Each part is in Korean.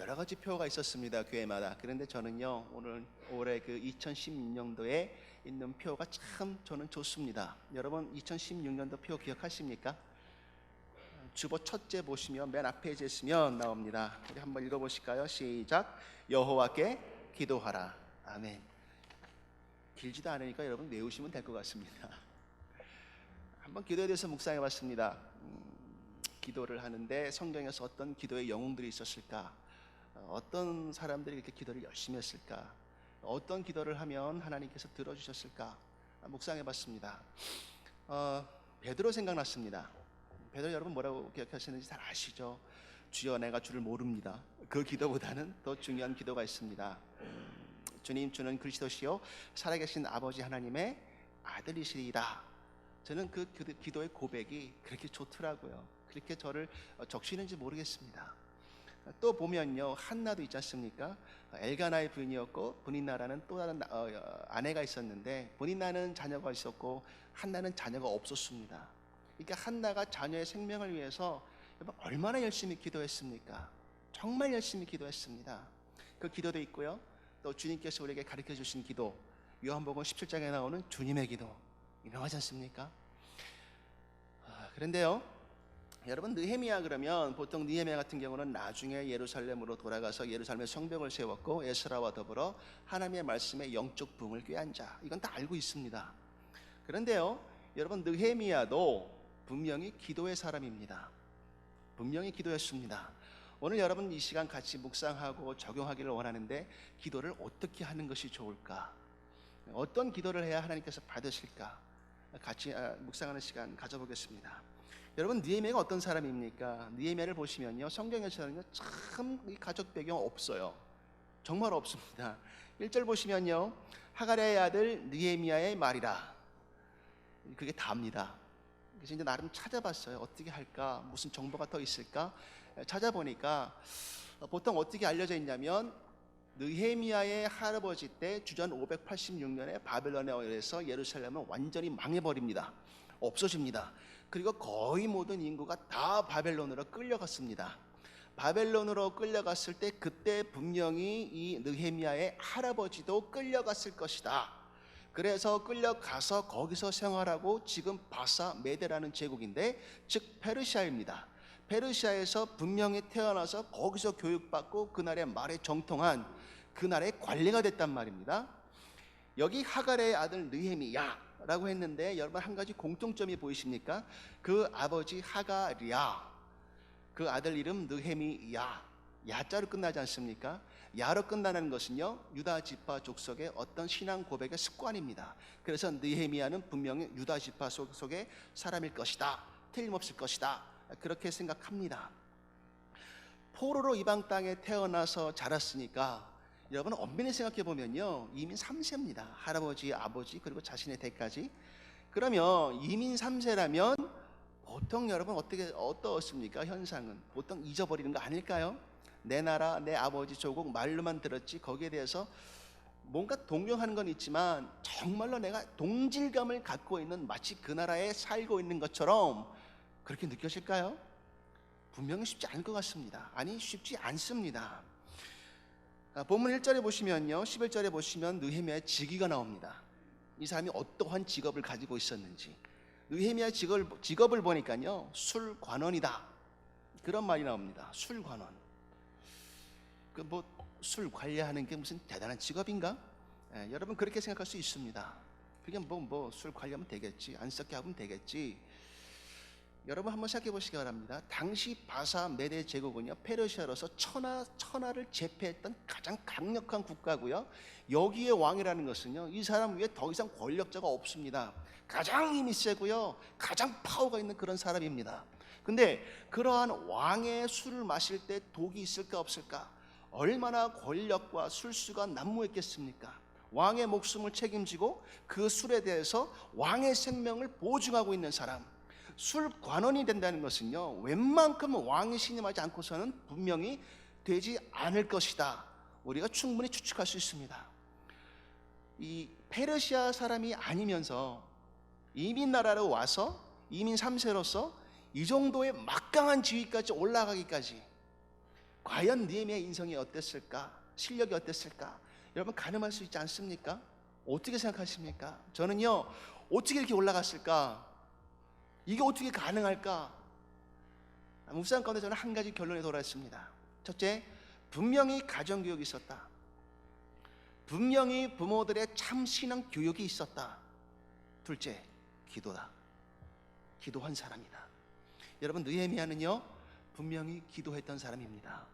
여러 가지 표가 있었습니다, 교회마다. 그런데 저는요, 올해 그 2016년도에 있는 표가 참 저는 좋습니다. 여러분 2016년도 표 기억하십니까? 주보 첫째 보시면 맨 앞에 있으면 나옵니다. 우리 한번 읽어보실까요? 시작. 여호와께 기도하라. 아멘. 길지도 않으니까 여러분 외우시면 될 것 같습니다. 한번 기도에 대해서 묵상해봤습니다. 기도를 하는데 성경에서 어떤 기도의 영웅들이 있었을까? 어떤 사람들이 이렇게 기도를 열심히 했을까? 어떤 기도를 하면 하나님께서 들어주셨을까? 묵상해봤습니다. 베드로 생각났습니다. 베드로 여러분 뭐라고 기억하시는지 잘 아시죠? 주여 내가 주를 모릅니다. 그 기도보다는 더 중요한 기도가 있습니다. 주님, 주는 그리스도시요 살아계신 아버지 하나님의 아들이시리이다. 저는 그 기도의 고백이 그렇게 좋더라고요. 그렇게 저를 적시는지 모르겠습니다. 또 보면요, 한나도 있지 않습니까? 엘가나의 부인이었고 분인나라는 또 다른 아내가 있었는데, 분인나는 자녀가 있었고 한나는 자녀가 없었습니다. 그러니까 한나가 자녀의 생명을 위해서 얼마나 열심히 기도했습니까? 정말 열심히 기도했습니다. 그 기도도 있고요, 또 주님께서 우리에게 가르쳐 주신 기도, 요한복음 17장에 나오는 주님의 기도 유명하지 않습니까? 그런데요, 여러분 느헤미야 그러면 보통 느헤미야 같은 경우는 나중에 예루살렘으로 돌아가서 예루살렘에 성벽을 세웠고 에스라와 더불어 하나님의 말씀의 영적 부흥을 꾀한 자, 이건 다 알고 있습니다. 그런데요, 여러분 느헤미야도 분명히 기도의 사람입니다. 분명히 기도했습니다. 오늘 여러분 이 시간 같이 묵상하고 적용하기를 원하는데, 기도를 어떻게 하는 것이 좋을까? 어떤 기도를 해야 하나님께서 받으실까? 같이 묵상하는 시간 가져보겠습니다. 여러분 느헤미야가 어떤 사람입니까? 느헤미야를 보시면요, 성경에서는요 참 이 가족 배경 없어요. 정말 없습니다. 1절 보시면요, 하갈의 아들 느헤미야의 말이라, 그게 답니다. 그래서 이제 나름 찾아봤어요. 어떻게 할까? 무슨 정보가 더 있을까? 찾아보니까 보통 어떻게 알려져 있냐면, 느헤미야의 할아버지 때 주전 586년에 바벨론에 의해서 예루살렘은 완전히 망해버립니다. 없어집니다. 그리고 거의 모든 인구가 다 바벨론으로 끌려갔습니다. 바벨론으로 끌려갔을 때 그때 분명히 이 느헤미야의 할아버지도 끌려갔을 것이다. 그래서 끌려가서 거기서 생활하고, 지금 바사 메데라는 제국인데 즉 페르시아입니다. 페르시아에서 분명히 태어나서 거기서 교육받고 그날의 말에 정통한 그날의 관리가 됐단 말입니다. 여기 하갈의 아들 느헤미야라고 했는데, 여러분 한 가지 공통점이 보이십니까? 그 아버지 하갈이야, 그 아들 이름 느헤미야, 야자로 끝나지 않습니까? 야로 끝나는 것은요, 유다 지파 족속의 어떤 신앙 고백의 습관입니다. 그래서 느헤미야는 분명히 유다 지파 속의 사람일 것이다, 틀림없을 것이다, 그렇게 생각합니다. 포로로 이방 땅에 태어나서 자랐으니까, 여러분 엄밀히 생각해 보면요, 이민 3세입니다. 할아버지, 아버지, 그리고 자신의 대까지. 그러면 이민 3세라면 보통 여러분 어떻습니까? 현상은 보통 잊어버리는 거 아닐까요? 내 나라, 내 아버지 조국 말로만 들었지 거기에 대해서 뭔가 동경하는 건 있지만, 정말로 내가 동질감을 갖고 있는, 마치 그 나라에 살고 있는 것처럼 그렇게 느껴질까요? 분명히 쉽지 않을 것 같습니다. 아니, 쉽지 않습니다. 본문 1절에 보시면요, 11절에 보시면 느헤미야의 직위가 나옵니다. 이 사람이 어떠한 직업을 가지고 있었는지. 느헤미야의 직업을 보니까요, 술관원이다, 그런 말이 나옵니다. 술관원. 술 관리하는 게 무슨 대단한 직업인가? 여러분 그렇게 생각할 수 있습니다. 그게 술 관리하면 되겠지, 안 썩게 하면 되겠지. 여러분 한번 생각해 보시기 바랍니다. 당시 바사 메데 제국은요, 페르시아로서 천하를 제패했던 가장 강력한 국가고요, 여기에 왕이라는 것은요, 이 사람 위에 더 이상 권력자가 없습니다. 가장 힘이 세고요, 가장 파워가 있는 그런 사람입니다. 근데 그러한 왕의 술을 마실 때 독이 있을까 없을까? 얼마나 권력과 술수가 난무했겠습니까? 왕의 목숨을 책임지고 그 술에 대해서 왕의 생명을 보증하고 있는 사람, 술관원이 된다는 것은요, 웬만큼 왕이 신임하지 않고서는 분명히 되지 않을 것이다, 우리가 충분히 추측할 수 있습니다. 이 페르시아 사람이 아니면서 이민 나라로 와서 이민 3세로서 이 정도의 막강한 지위까지 올라가기까지, 과연 느헤미야의 인성이 어땠을까? 실력이 어땠을까? 여러분 가늠할 수 있지 않습니까? 어떻게 생각하십니까? 저는요, 어떻게 이렇게 올라갔을까? 이게 어떻게 가능할까? 묵상 가운데 저는 한 가지 결론에 도달했습니다. 첫째, 분명히 가정교육이 있었다. 분명히 부모들의 참 신앙 교육이 있었다. 둘째, 기도다. 기도한 사람이다. 여러분, 느헤미야는요 분명히 기도했던 사람입니다.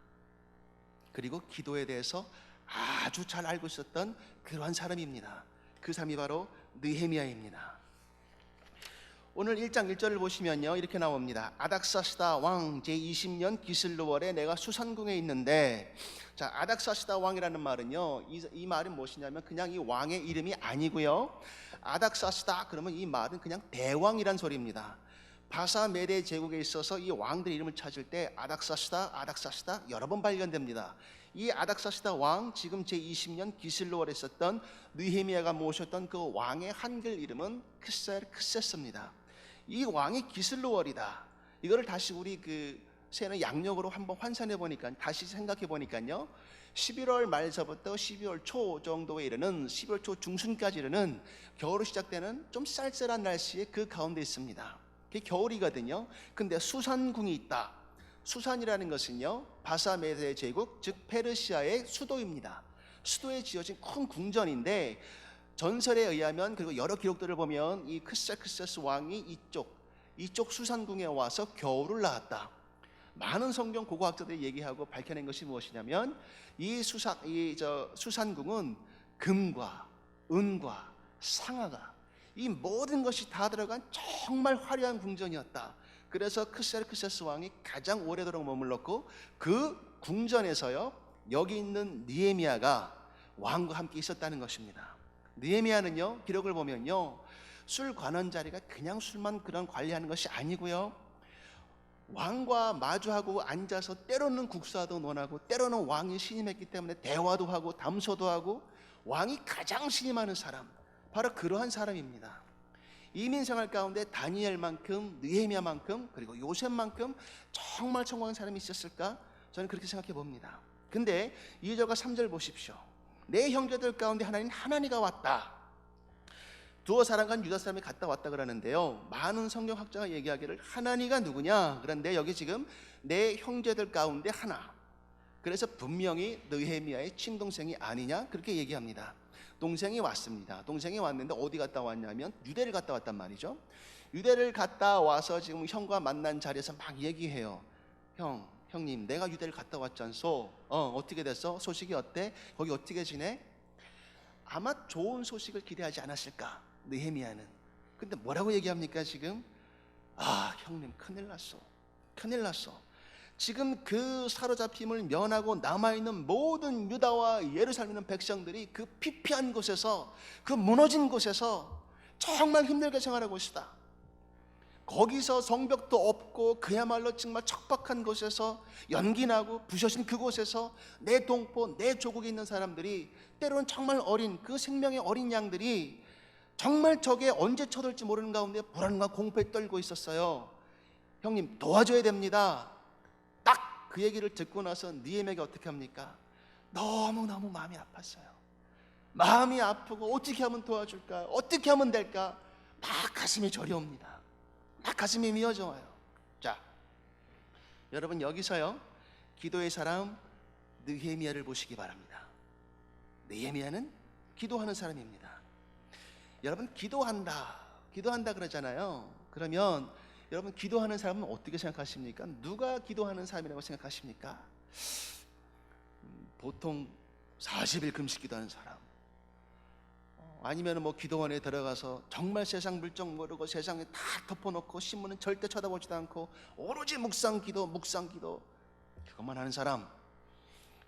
그리고 기도에 대해서 아주 잘 알고 있었던 그러한 사람입니다. 그 사람이 바로 느헤미야입니다. 오늘 1장 1절을 보시면요 이렇게 나옵니다. 아닥사스다 왕 제20년 기슬루월에 내가 수산궁에 있는데, 자, 아닥사스다 왕이라는 말은요 이 말은 무엇이냐면 그냥 이 왕의 이름이 아니고요, 아닥사스다 그러면 이 말은 그냥 대왕이란 소리입니다. 바사 메대 제국에 있어서 이 왕들의 이름을 찾을 때 아닥사스다 여러 번 발견됩니다. 이 아닥사스다 왕, 지금 제20년 기슬루월에 있었던 느헤미야가 모셨던 그 왕의 한글 이름은 크세스입니다. 이 왕이 기슬루월이다. 이거를 다시 우리 그 새는 양력으로 한번 환산해 보니까, 다시 생각해 보니까요, 11월 말서부터 12월 초 정도에 이르는, 12월 초 중순까지 이르는 겨울이 시작되는 좀 쌀쌀한 날씨에 그 가운데 있습니다. 그게 겨울이거든요. 근데 수산궁이 있다. 수산이라는 것은요 바사메대 제국, 즉 페르시아의 수도입니다. 수도에 지어진 큰 궁전인데, 전설에 의하면, 그리고 여러 기록들을 보면 이 크세스 왕이 이쪽 수산궁에 와서 겨울을 나왔다. 많은 성경 고고학자들이 얘기하고 밝혀낸 것이 무엇이냐면, 이 수산궁은 금과 은과 상아가, 이 모든 것이 다 들어간 정말 화려한 궁전이었다. 그래서 크세스 왕이 가장 오래도록 머물렀고, 그 궁전에서요 여기 있는 느헤미야가 왕과 함께 있었다는 것입니다. 느헤미야는요 기록을 보면요, 술 관원 자리가 그냥 술만 그런 관리하는 것이 아니고요, 왕과 마주하고 앉아서 때로는 국사도 논하고, 때로는 왕이 신임했기 때문에 대화도 하고 담소도 하고, 왕이 가장 신임하는 사람, 바로 그러한 사람입니다. 이민생활 가운데 다니엘만큼, 느헤미야만큼, 그리고 요셉만큼 정말 성공한 사람이 있었을까? 저는 그렇게 생각해 봅니다. 근데 2절과 3절 보십시오. 내 형제들 가운데 하나니가 왔다. 두어 사람과 유다 사람이 갔다 왔다 그러는데요, 많은 성경학자가 얘기하기를 하나니가 누구냐? 그런데 여기 지금 내 형제들 가운데 하나, 그래서 분명히 느헤미야의 친동생이 아니냐 그렇게 얘기합니다. 동생이 왔습니다. 동생이 왔는데 어디 갔다 왔냐면 유대를 갔다 왔단 말이죠. 유대를 갔다 와서 지금 형과 만난 자리에서 막 얘기해요. 형님 내가 유대를 갔다 왔잖소. 어떻게 됐어? 소식이 어때? 거기 어떻게 지내? 아마 좋은 소식을 기대하지 않았을까 느헤미야는. 근데 뭐라고 얘기합니까 지금? 형님 큰일 났어. 지금 그 사로잡힘을 면하고 남아있는 모든 유다와 예루살렘 있는 백성들이 그 피폐한 곳에서, 그 무너진 곳에서 정말 힘들게 생활하고 있다. 거기서 성벽도 없고 그야말로 정말 척박한 곳에서, 연기나고 부셔진 그곳에서 내 동포, 내 조국에 있는 사람들이, 때로는 정말 어린, 그 생명의 어린 양들이 정말 적에 언제 쳐들지 모르는 가운데 불안과 공포에 떨고 있었어요. 형님 도와줘야 됩니다. 딱 그 얘기를 듣고 나서 느헤미야가 어떻게 합니까? 너무너무 마음이 아팠어요. 마음이 아프고 어떻게 하면 도와줄까? 어떻게 하면 될까? 막 가슴이 저려옵니다. 막 가슴이 미어져와요. 자, 여러분 여기서요 기도의 사람 느헤미야를 보시기 바랍니다. 느헤미야는 기도하는 사람입니다. 여러분 기도한다 그러잖아요. 그러면 여러분 기도하는 사람은 어떻게 생각하십니까? 누가 기도하는 사람이라고 생각하십니까? 보통 40일 금식 기도하는 사람, 아니면 뭐 기도원에 들어가서 정말 세상 물정 모르고 세상에 다 덮어놓고 신문은 절대 쳐다보지도 않고 오로지 묵상기도 그것만 하는 사람.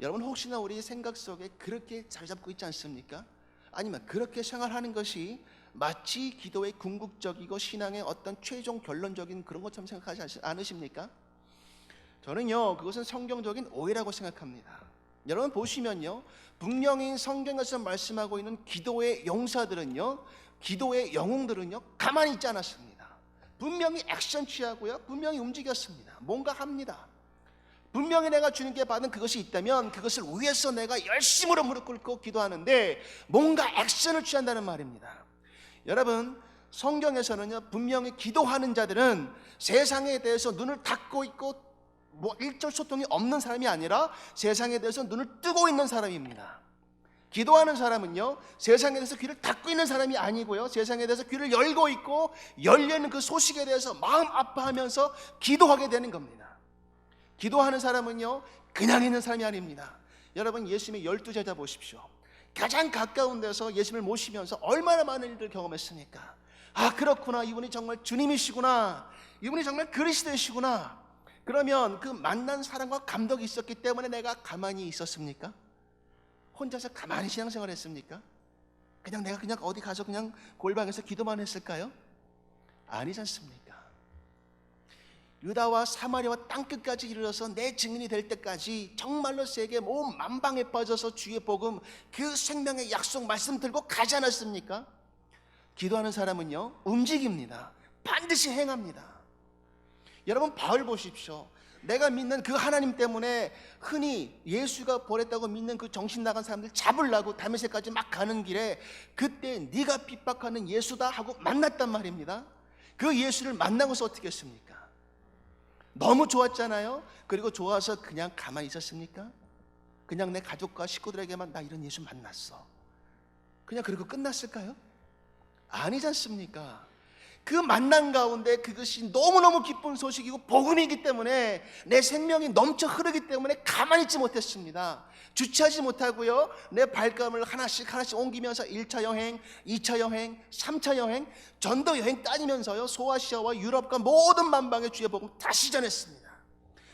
여러분 혹시나 우리 생각 속에 그렇게 잘 잡고 있지 않습니까? 아니면 그렇게 생활하는 것이 마치 기도의 궁극적이고 신앙의 어떤 최종 결론적인 그런 것처럼 생각하지 않으십니까? 저는요 그것은 성경적인 오해라고 생각합니다. 여러분 보시면요, 분명히 성경에서 말씀하고 있는 기도의 용사들은요, 기도의 영웅들은요 가만히 있지 않았습니다. 분명히 액션 취하고요, 분명히 움직였습니다. 뭔가 합니다. 분명히 내가 주님께 받은 그것이 있다면 그것을 위해서 내가 열심으로 무릎 꿇고 기도하는데 뭔가 액션을 취한다는 말입니다. 여러분, 성경에서는요, 분명히 기도하는 자들은 세상에 대해서 눈을 닫고 있고 일절 소통이 없는 사람이 아니라 세상에 대해서 눈을 뜨고 있는 사람입니다. 기도하는 사람은요, 세상에 대해서 귀를 닫고 있는 사람이 아니고요, 세상에 대해서 귀를 열고 있고 열려있는 그 소식에 대해서 마음 아파하면서 기도하게 되는 겁니다. 기도하는 사람은요, 그냥 있는 사람이 아닙니다. 여러분, 예수님의 12제자 보십시오. 가장 가까운 데서 예수님을 모시면서 얼마나 많은 일들을 경험했습니까? 아, 그렇구나, 이분이 정말 주님이시구나, 이분이 정말 그리스도이시구나. 그러면 그 만난 사랑과 감동이 있었기 때문에 내가 가만히 있었습니까? 혼자서 가만히 신앙생활 했습니까? 그냥 내가 그냥 어디 가서 그냥 골방에서 기도만 했을까요? 아니지 않습니까? 유다와 사마리아와 땅끝까지 이르러서 내 증인이 될 때까지 정말로 세계 온 만방에 빠져서 주의 복음, 그 생명의 약속 말씀 들고 가지 않았습니까? 기도하는 사람은요, 움직입니다. 반드시 행합니다. 여러분, 바울 보십시오. 내가 믿는 그 하나님 때문에 흔히 예수가 보냈다고 믿는 그 정신 나간 사람들 잡으려고 다메섹까지 막 가는 길에 그때 네가 핍박하는 예수다 하고 만났단 말입니다. 그 예수를 만나고서 어떻게 했습니까? 너무 좋았잖아요. 그리고 좋아서 그냥 가만히 있었습니까? 그냥 내 가족과 식구들에게만 나 이런 예수 만났어, 그냥 그리고 끝났을까요? 아니지 않습니까? 그 만남 가운데 그것이 너무너무 기쁜 소식이고 복음이기 때문에 내 생명이 넘쳐 흐르기 때문에 가만히 있지 못했습니다. 주체하지 못하고요, 내 발걸음을 하나씩 옮기면서 1차 여행, 2차 여행, 3차 여행, 전도 여행 다니면서요, 소아시아와 유럽과 모든 만방의 주의 복음 다시 전했습니다.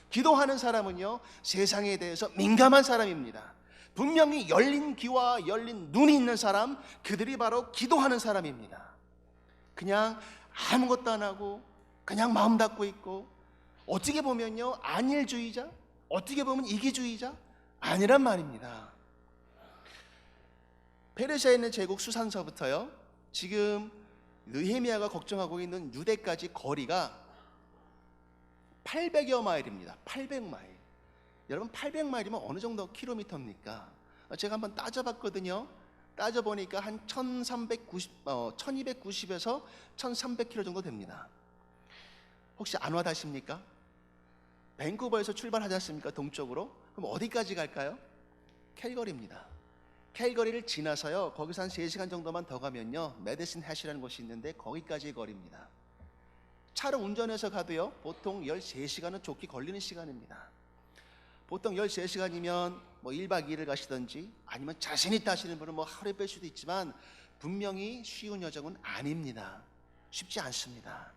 기도하는 사람은요, 세상에 대해서 민감한 사람입니다. 분명히 열린 귀와 열린 눈이 있는 사람, 그들이 바로 기도하는 사람입니다. 그냥 아무것도 안 하고 그냥 마음 닫고 있고, 어떻게 보면요, 안일주의자, 어떻게 보면 이기주의자 아니란 말입니다. 페르시아에 있는 제국 수산서부터요, 지금 느헤미야가 걱정하고 있는 유대까지 거리가 800여 마일입니다. 800마일. 여러분, 800마일이면 어느 정도 킬로미터입니까? 제가 한번 따져봤거든요. 따져보니까 한 1290에서 1300km 정도 됩니다. 혹시 안 와닿습니까? 밴쿠버에서 출발하지 않습니까? 동쪽으로. 그럼 어디까지 갈까요? 캘거리입니다. 캘거리를 지나서요, 거기서 한 3시간 정도만 더 가면요, 메디슨 해시라는 곳이 있는데 거기까지의 거리입니다. 차로 운전해서 가도요, 보통 13시간은 좋게 걸리는 시간입니다. 보통 13시간이면 뭐 1박 2일을 가시든지 아니면 자신 있다 하시는 분은 뭐 하루에 뺄 수도 있지만 분명히 쉬운 여정은 아닙니다. 쉽지 않습니다.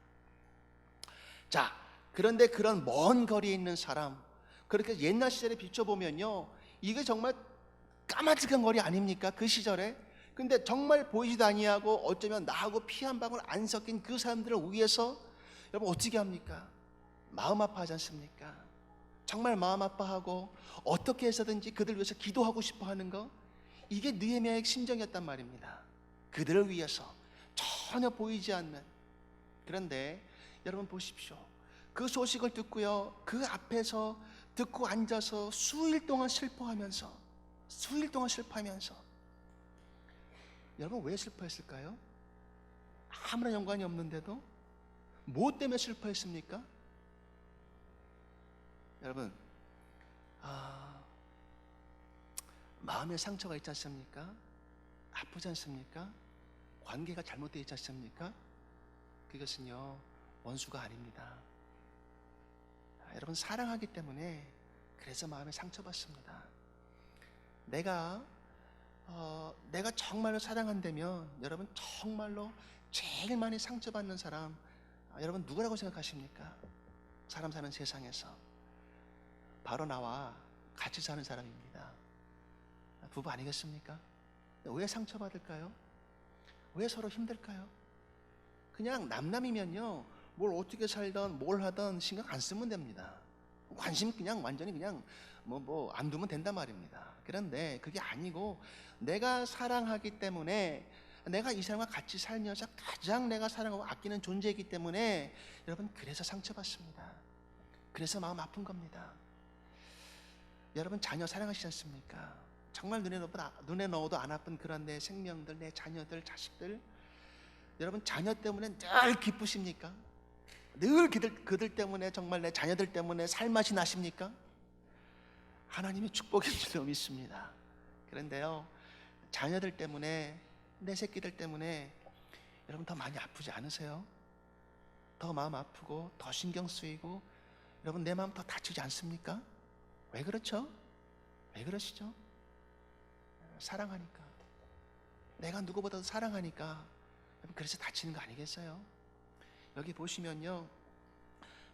자, 그런데 그런 먼 거리에 있는 사람, 그렇게 옛날 시절에 비춰보면요, 이게 정말 까마득한 거리 아닙니까? 그 시절에. 근데 정말 보이지도 아니하고 어쩌면 나하고 피 한 방울 안 섞인 그 사람들을 위해서 여러분 어떻게 합니까? 마음 아파하지 않습니까? 정말 마음 아파하고 어떻게 해서든지 그들 위해서 기도하고 싶어 하는 거, 이게 느헤미야의 심정이었단 말입니다. 그들을 위해서 전혀 보이지 않는. 그런데 여러분 보십시오. 그 소식을 듣고요, 그 앞에서 듣고 앉아서 수일 동안 슬퍼하면서 여러분 왜 슬퍼했을까요? 아무런 연관이 없는데도. 무엇 때문에 슬퍼했습니까? 여러분, 마음에 상처가 있지 않습니까? 아프지 않습니까? 관계가 잘못되어 있지 않습니까? 그것은요, 원수가 아닙니다. 여러분, 사랑하기 때문에 그래서 마음에 상처받습니다. 내가 정말로 사랑한다면 여러분, 정말로 제일 많이 상처받는 사람, 여러분 누구라고 생각하십니까? 사람 사는 세상에서 바로 나와 같이 사는 사람입니다. 부부 아니겠습니까? 왜 상처받을까요? 왜 서로 힘들까요? 그냥 남남이면요, 뭘 어떻게 살던 뭘 하던 신경 안 쓰면 됩니다. 관심 그냥 완전히 그냥 뭐 안 두면 된단 말입니다. 그런데 그게 아니고, 내가 사랑하기 때문에, 내가 이 사람과 같이 살면서 가장 내가 사랑하고 아끼는 존재이기 때문에 여러분, 그래서 상처받습니다. 그래서 마음 아픈 겁니다. 여러분 자녀 사랑하시지 않습니까? 정말 눈에 넣어도 안 아픈 그런 내 생명들, 내 자녀들, 자식들, 여러분 자녀 때문에 늘 기쁘십니까? 늘 그들 때문에, 정말 내 자녀들 때문에 살맛이 나십니까? 하나님의 축복인 줄로 믿습니다. 그런데요, 자녀들 때문에, 내 새끼들 때문에 여러분 더 많이 아프지 않으세요? 더 마음 아프고 더 신경 쓰이고 여러분 내 마음 더 다치지 않습니까? 왜 그렇죠? 왜 그러시죠? 사랑하니까, 내가 누구보다도 사랑하니까 그래서 다치는 거 아니겠어요? 여기 보시면요,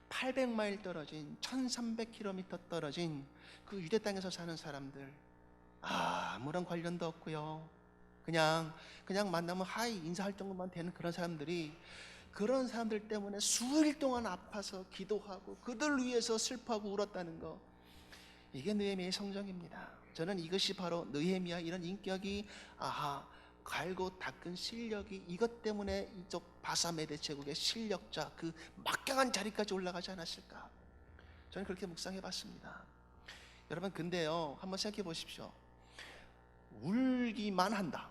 800마일 떨어진 1300km 떨어진 그 유대 땅에서 사는 사람들, 아무런 관련도 없고요, 그냥 만나면 하이 인사할 정도만 되는 그런 사람들이, 그런 사람들 때문에 수일 동안 아파서 기도하고 그들 위해서 슬퍼하고 울었다는 거, 이게 느헤미야의 성정입니다. 저는 이것이 바로 느헤미야 이런 인격이 갈고 닦은 실력이 이것 때문에 이쪽 바사메대 제국의 실력자, 그 막강한 자리까지 올라가지 않았을까, 저는 그렇게 묵상해 봤습니다. 여러분 근데요, 한번 생각해 보십시오. 울기만 한다.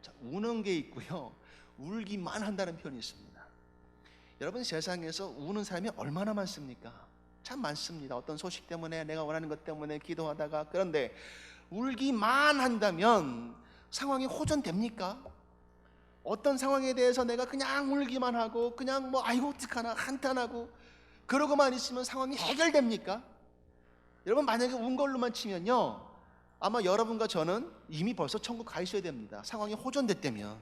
자, 우는 게 있고요, 울기만 한다는 표현이 있습니다. 여러분 세상에서 우는 사람이 얼마나 많습니까? 참 많습니다. 어떤 소식 때문에, 내가 원하는 것 때문에 기도하다가, 그런데 울기만 한다면 상황이 호전됩니까? 어떤 상황에 대해서 내가 그냥 울기만 하고 그냥 아이고 어떡하나 한탄하고 그러고만 있으면 상황이 해결됩니까? 여러분 만약에 운 걸로만 치면요, 아마 여러분과 저는 이미 벌써 천국 가 있어야 됩니다. 상황이 호전됐다면.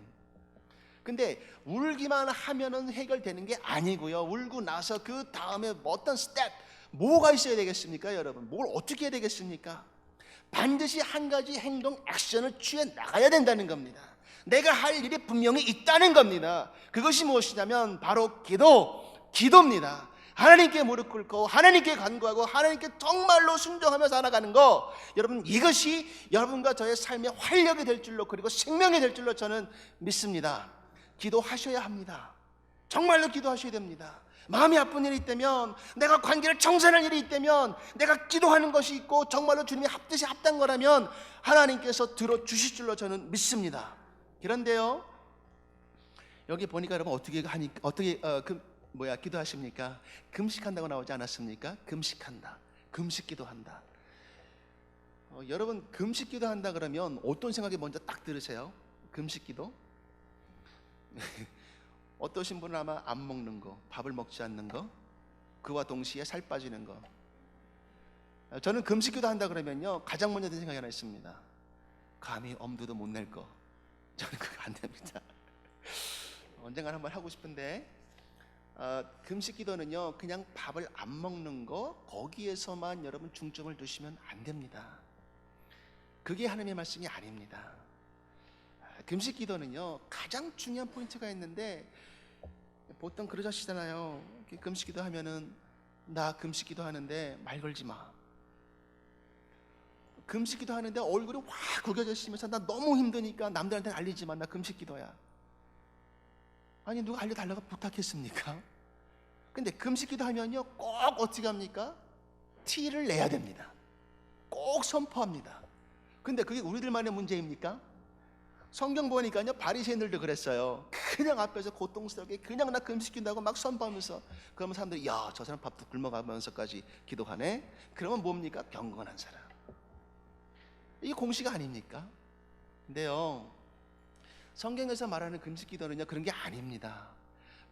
근데 울기만 하면은 해결되는 게 아니고요, 울고 나서 그 다음에 어떤 스텝, 뭐가 있어야 되겠습니까? 여러분 뭘 어떻게 해야 되겠습니까? 반드시 한 가지 행동, 액션을 취해 나가야 된다는 겁니다. 내가 할 일이 분명히 있다는 겁니다. 그것이 무엇이냐면 바로 기도입니다. 하나님께 무릎 꿇고 하나님께 간구하고 하나님께 정말로 순종하며 살아가는 거, 여러분 이것이 여러분과 저의 삶의 활력이 될 줄로, 그리고 생명이 될 줄로 저는 믿습니다. 기도하셔야 합니다. 정말로 기도하셔야 됩니다. 마음이 아픈 일이 있다면, 내가 관계를 정산할 일이 있다면, 내가 기도하는 것이 있고 정말로 주님이 합듯이 합당한 거라면 하나님께서 들어주실 줄로 저는 믿습니다. 그런데요, 여기 보니까 여러분 어떻게 기도하십니까? 금식한다고 나오지 않았습니까? 금식한다, 금식 기도한다. 여러분 금식 기도한다 그러면 어떤 생각이 먼저 딱 들으세요? 금식 기도? 어떠신 분은 아마 안 먹는 거, 밥을 먹지 않는 거, 그와 동시에 살 빠지는 거. 저는 금식 기도한다 그러면요, 가장 먼저 든 생각이 하나 있습니다. 감히 엄두도 못 낼 거. 저는 그거 안 됩니다. 언젠가 한번 하고 싶은데, 금식 기도는요, 그냥 밥을 안 먹는 거, 거기에서만 여러분 중점을 두시면 안 됩니다. 그게 하나님의 말씀이 아닙니다. 금식 기도는요, 가장 중요한 포인트가 있는데, 보통 그러시잖아요. 금식 기도 하면은, 나 금식 기도 하는데 말 걸지 마. 금식 기도 하는데 얼굴이 확 구겨져 있으면서 나 너무 힘드니까 남들한테는 알리지 마, 나 금식 기도야. 아니 누가 알려달라고 부탁했습니까? 근데 금식 기도 하면요, 꼭 어떻게 합니까? 티를 내야 됩니다. 꼭 선포합니다. 근데 그게 우리들만의 문제입니까? 성경 보니까요, 바리새인들도 그랬어요. 그냥 앞에서 고통스럽게 그냥 나 금식 기도하고 막 선포하면서, 그러면 사람들이 야, 저 사람 밥도 굶어가면서까지 기도하네. 그러면 뭡니까? 경건한 사람. 이게 공식 아닙니까? 근데요, 성경에서 말하는 금식 기도는요, 그런 게 아닙니다.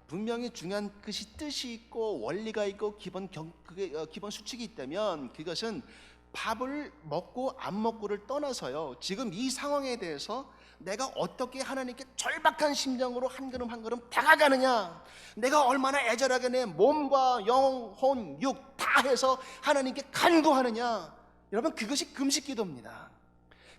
분명히 중요한 뜻이 있고 원리가 있고 기본 수칙이 있다면, 그것은 밥을 먹고 안 먹고를 떠나서요, 지금 이 상황에 대해서 내가 어떻게 하나님께 절박한 심정으로 한 걸음 한 걸음 다가가느냐, 내가 얼마나 애절하게 내 몸과 영혼, 육 다 해서 하나님께 간구하느냐, 여러분 그것이 금식 기도입니다.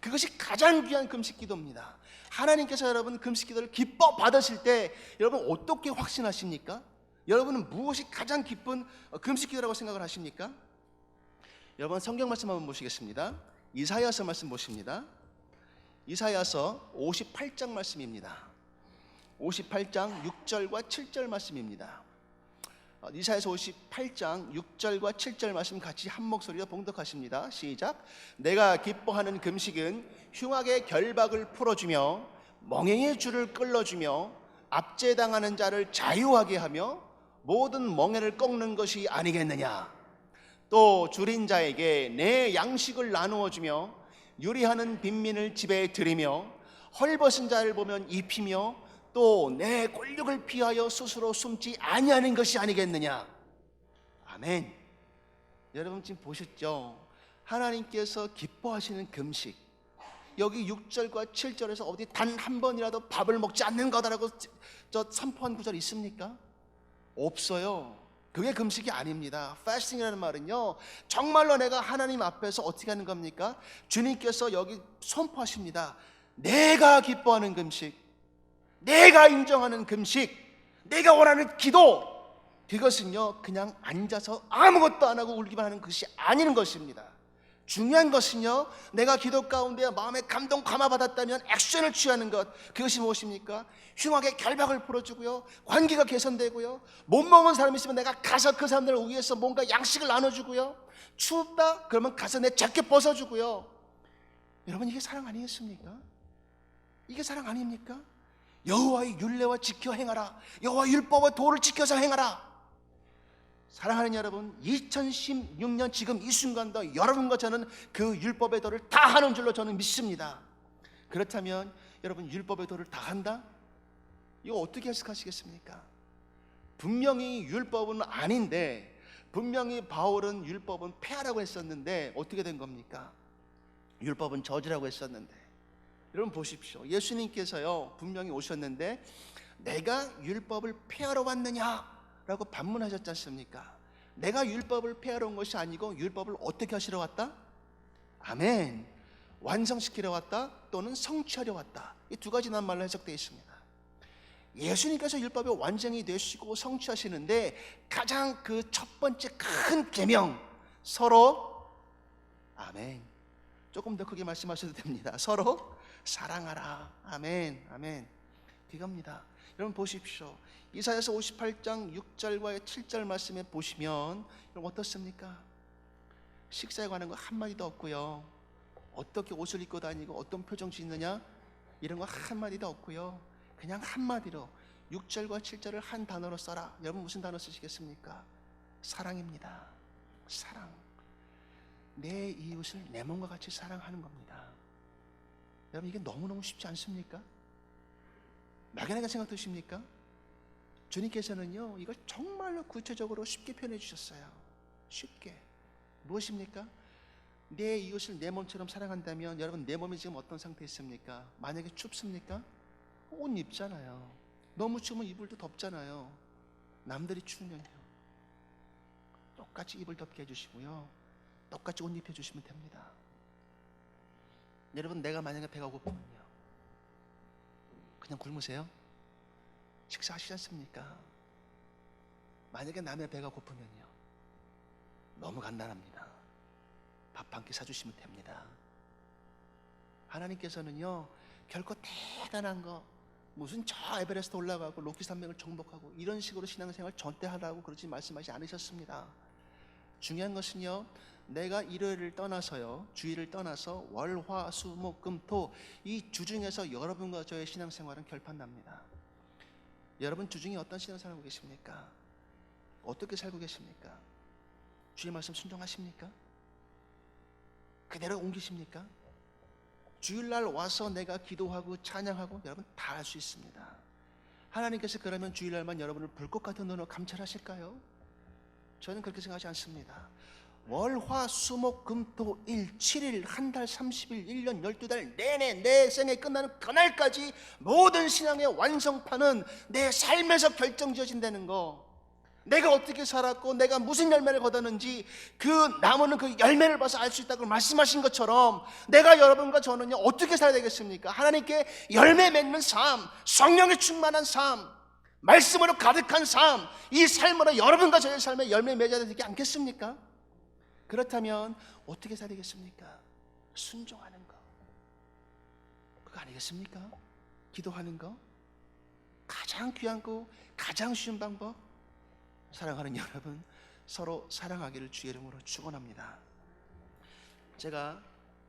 그것이 가장 귀한 금식 기도입니다. 하나님께서 여러분 금식 기도를 기뻐 받으실 때 여러분 어떻게 확신하십니까? 여러분은 무엇이 가장 기쁜 금식 기도라고 생각을 하십니까? 여러분 성경 말씀 한번 보시겠습니다. 이사야서 말씀 보십니다. 이사야서 58장 말씀입니다. 58장 6절과 7절 말씀입니다. 이사야서 58장 6절과 7절 말씀 같이 한 목소리로 봉독하십니다. 시작. 내가 기뻐하는 금식은 흉악의 결박을 풀어주며 멍에의 줄을 끌어주며 압제당하는 자를 자유하게 하며 모든 멍에를 꺾는 것이 아니겠느냐. 또 줄인 자에게 내 양식을 나누어 주며 유리하는 빈민을 집에 들이며 헐벗은 자를 보면 입히며 또 내 권력을 피하여 스스로 숨지 아니하는 것이 아니겠느냐. 아멘. 여러분 지금 보셨죠? 하나님께서 기뻐하시는 금식, 여기 6절과 7절에서 어디 단 한 번이라도 밥을 먹지 않는 거다라고 선포한 구절 있습니까? 없어요. 그게 금식이 아닙니다. fasting이라는 말은요, 정말로 내가 하나님 앞에서 어떻게 하는 겁니까? 주님께서 여기 선포하십니다. 내가 기뻐하는 금식, 내가 인정하는 금식, 내가 원하는 기도, 그것은요 그냥 앉아서 아무것도 안 하고 울기만 하는 것이 아닌 것입니다. 중요한 것은요, 내가 기도 가운데 마음의 감동 감화받았다면 액션을 취하는 것, 그것이 무엇입니까? 흉악의 결박을 풀어주고요, 관계가 개선되고요, 못 먹은 사람이 있으면 내가 가서 그 사람들을 위해서 뭔가 양식을 나눠주고요, 춥다 그러면 가서 내 재킷 벗어주고요. 여러분 이게 사랑 아니겠습니까? 이게 사랑 아닙니까? 여호와의 율례와 지켜 행하라, 여호와의 율법과 도를 지켜서 행하라. 사랑하는 여러분, 2016년 지금 이 순간도 여러분과 저는 그 율법의 도를 다 하는 줄로 저는 믿습니다. 그렇다면 여러분 율법의 도를 다 한다? 이거 어떻게 해석하시겠습니까? 분명히 율법은 아닌데, 분명히 바울은 율법은 폐하라고 했었는데 어떻게 된 겁니까? 율법은 저지라고 했었는데. 여러분 보십시오. 예수님께서요 분명히 오셨는데 내가 율법을 폐하러 왔느냐 라고 반문하셨지 않습니까? 내가 율법을 폐하러 온 것이 아니고 율법을 어떻게 하시러 왔다? 아멘. 완성시키러 왔다 또는 성취하려 왔다. 이 두 가지 난 말로 해석되어 있습니다. 예수님께서 율법이 완성이 되시고 성취하시는데 가장 그 첫 번째 큰 계명, 서로 아멘. 조금 더 크게 말씀하셔도 됩니다. 서로 사랑하라. 아멘. 아멘. 그겁니다. 여러분 보십시오. 이사야서 58장 6절과 7절 말씀에 보시면 여러분 어떻습니까? 식사에 관한 거 한마디도 없고요, 어떻게 옷을 입고 다니고 어떤 표정 짓느냐 이런 거 한마디도 없고요, 그냥 한마디로 6절과 7절을 한 단어로 써라. 여러분 무슨 단어 쓰시겠습니까? 사랑입니다. 사랑. 내 이웃을 내 몸과 같이 사랑하는 겁니다. 여러분 이게 너무너무 쉽지 않습니까? 막연하게 생각 드십니까? 주님께서는요 이걸 정말로 구체적으로 쉽게 표현해 주셨어요. 쉽게. 무엇입니까? 내 이웃을 내 몸처럼 사랑한다면 여러분 내 몸이 지금 어떤 상태에 있습니까? 만약에 춥습니까? 옷 입잖아요. 너무 추우면 이불도 덥잖아요. 남들이 추우면요 똑같이 이불 덮게 해주시고요, 똑같이 옷 입혀주시면 됩니다. 여러분 내가 만약에 배가 고프면요 그냥 굶으세요? 식사하시지 않습니까? 만약에 남의 배가 고프면요 너무 간단합니다. 밥 한 끼 사주시면 됩니다. 하나님께서는요 결코 대단한 거, 무슨 저 에베레스트 올라가고 로키 산맥을 정복하고 이런 식으로 신앙생활 전대하라고 그러지 말씀하지 않으셨습니다. 중요한 것은요, 내가 일요일을 떠나서요, 주일을 떠나서 월, 화, 수, 목, 금, 토 이 주중에서 여러분과 저의 신앙생활은 결판납니다. 여러분 주중에 어떤 신앙생활 하고 계십니까? 어떻게 살고 계십니까? 주의 말씀 순종하십니까? 그대로 옮기십니까? 주일날 와서 내가 기도하고 찬양하고 여러분 다 할 수 있습니다. 하나님께서 그러면 주일날만 여러분을 불꽃 같은 눈으로 감찰하실까요? 저는 그렇게 생각하지 않습니다. 월, 화, 수, 목, 금, 토, 일, 7일, 한 달, 30일, 1년, 12달 내내 내 생에 끝나는 그날까지 모든 신앙의 완성판은 내 삶에서 결정지어진다는 거. 내가 어떻게 살았고 내가 무슨 열매를 거뒀는지 그 나무는 그 열매를 봐서 알 수 있다고 말씀하신 것처럼 내가 여러분과 저는요 어떻게 살아야 되겠습니까? 하나님께 열매 맺는 삶, 성령에 충만한 삶, 말씀으로 가득한 삶, 이 삶으로 여러분과 저의 삶에 열매 맺어야 되지 않겠습니까? 그렇다면 어떻게 살아야 되겠습니까? 순종하는 거, 그거 아니겠습니까? 기도하는 거, 가장 귀한 거, 가장 쉬운 방법. 사랑하는 여러분, 서로 사랑하기를 주의 이름으로 축원합니다. 제가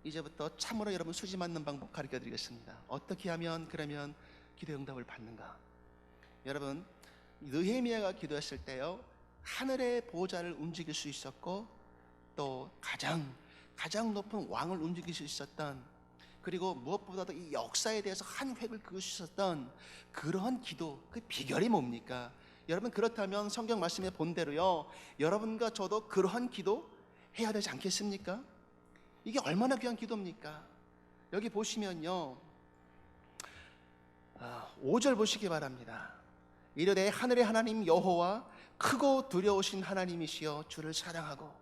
이제부터 참으로 여러분 수지 맞는 방법 가르쳐 드리겠습니다. 어떻게 하면 그러면 기도 응답을 받는가? 여러분, 느헤미야가 기도했을 때요, 하늘의 보좌를 움직일 수 있었고 또 가장 높은 왕을 움직일 수 있었던, 그리고 무엇보다도 이 역사에 대해서 한 획을 그을 수 있었던 그러한 기도, 그 비결이 뭡니까? 여러분, 그렇다면 성경 말씀의 본대로요, 여러분과 저도 그러한 기도 해야 되지 않겠습니까? 이게 얼마나 귀한 기도입니까? 여기 보시면요, 5절 보시기 바랍니다. 이르되 하늘의 하나님 여호와 크고 두려우신 하나님이시여 주를 사랑하고.